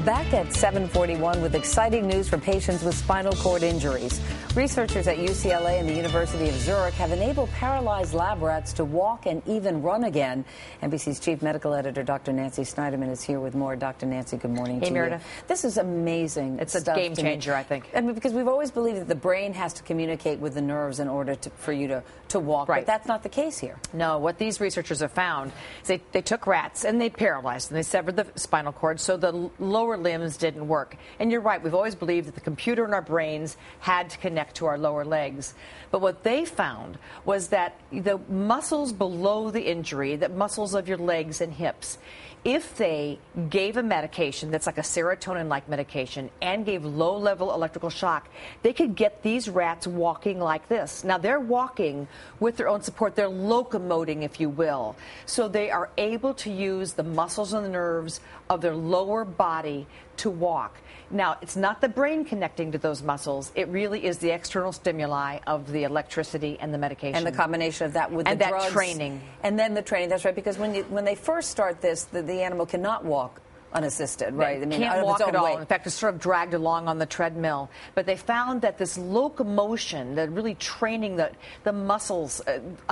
Back at 7:41 with exciting news for patients with spinal cord injuries. Researchers at UCLA and the University of Zurich have enabled paralyzed lab rats to walk and even run again. NBC's chief medical editor, Dr. Nancy Snyderman, is here with more. Dr. Nancy, good morning to you. Hey, Meredith. This is amazing. It's a game changer, I think. I mean, because we've always believed that the brain has to communicate with the nerves in order for you to walk, right. But that's not the case here. No, what these researchers have found is they took rats and they paralyzed them. They severed the spinal cord so the lower limbs didn't work. And you're right, we've always believed that the computer in our brains had to connect to our lower legs. But what they found was that the muscles below the injury, the muscles of your legs and hips, if they gave a medication that's like a serotonin-like medication and gave low-level electrical shock, they could get these rats walking like this. Now, they're walking with their own support. They're locomoting, if you will. So they are able to use the muscles and the nerves of their lower body to walk. Now, it's not the brain connecting to those muscles. It really is the external stimuli of the electricity and the medication. And the combination of that with the drugs. And that training. And then the training, that's right, because when they first start this, the animal cannot walk unassisted, right? I mean, can't walk at all. In fact, it's sort of dragged along on the treadmill. But they found that this locomotion, that really training the muscles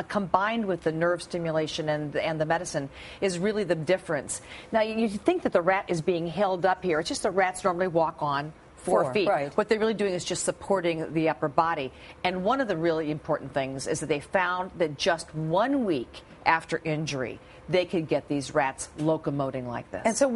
combined with the nerve stimulation and the medicine is really the difference. Now, you think that the rat is being held up here. It's just the rats normally walk on 4 feet. Right. What they're really doing is just supporting the upper body. And one of the really important things is that they found that just 1 week after injury, they could get these rats locomoting like this. And so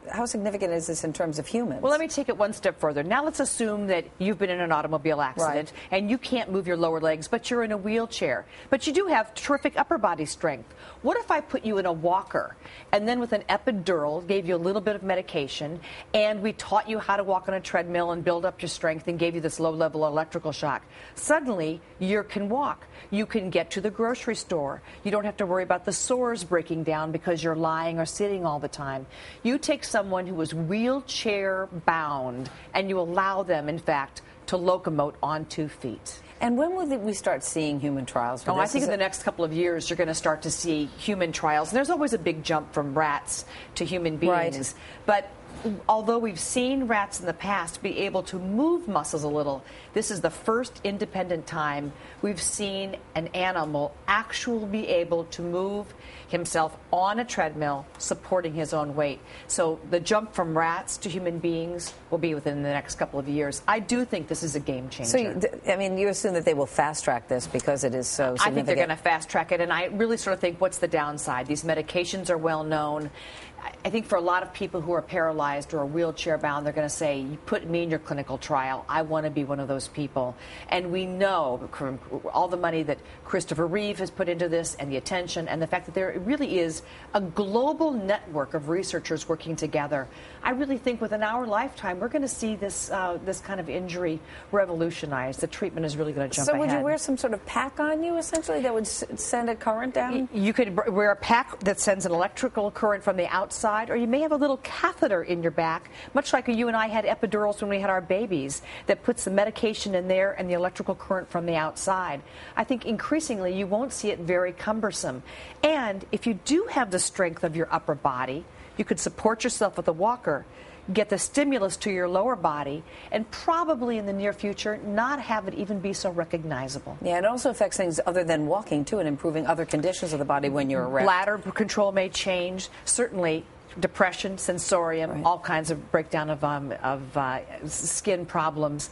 how significant is this in terms of humans? Well, let me take it one step further. Now let's assume that you've been in an automobile accident and you can't move your lower legs, but you're in a wheelchair. But you do have terrific upper body strength. What if I put you in a walker and then with an epidural gave you a little bit of medication and we taught you how to walk on a treadmill and build up your strength and gave you this low-level electrical shock? Suddenly, you can walk. You can get to the grocery store. You don't have to worry about the sores breaking down because you're lying or sitting all the time. You take someone who is wheelchair bound and you allow them, in fact, to locomote on 2 feet. And when will we start seeing human trials for this? I think in the next couple of years you're going to start to see human trials. And there's always a big jump from rats to human beings. Right. But although we've seen rats in the past be able to move muscles a little, this is the first independent time we've seen an animal actually be able to move himself on a treadmill, supporting his own weight. So the jump from rats to human beings will be within the next couple of years. I do think this is a game changer. So, I mean, you assume that they will fast-track this because it is so significant. I think they're going to fast-track it, and I really sort of think, what's the downside? These medications are well known. I think for a lot of people who are paralyzed or wheelchair bound, they're going to say, you put me in your clinical trial. I want to be one of those people. And we know all the money that Christopher Reeve has put into this and the attention and the fact that there really is a global network of researchers working together. I really think within our lifetime, we're going to see this this kind of injury revolutionized. The treatment is really going to jump ahead. So would you wear some sort of pack on you, essentially, that would send a current down? You could wear a pack that sends an electrical current from the outside, or you may have a little catheter in your back, much like you and I had epidurals when we had our babies, that puts the medication in there and the electrical current from the outside. I think increasingly you won't see it very cumbersome. And if you do have the strength of your upper body, you could support yourself with a walker, get the stimulus to your lower body, and probably in the near future not have it even be so recognizable. Yeah, it also affects things other than walking, too, and improving other conditions of the body when you're erect. Bladder control may change. Certainly depression, sensorium, all kinds of breakdown of skin problems.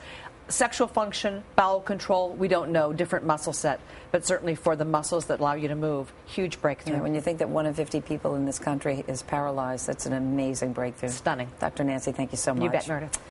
Sexual function, bowel control, we don't know, different muscle set, but certainly for the muscles that allow you to move, huge breakthrough. Yeah, when you think that 1 in 50 people in this country is paralyzed, that's an amazing breakthrough. Stunning. Dr. Nancy, thank you so much. You bet, Meredith.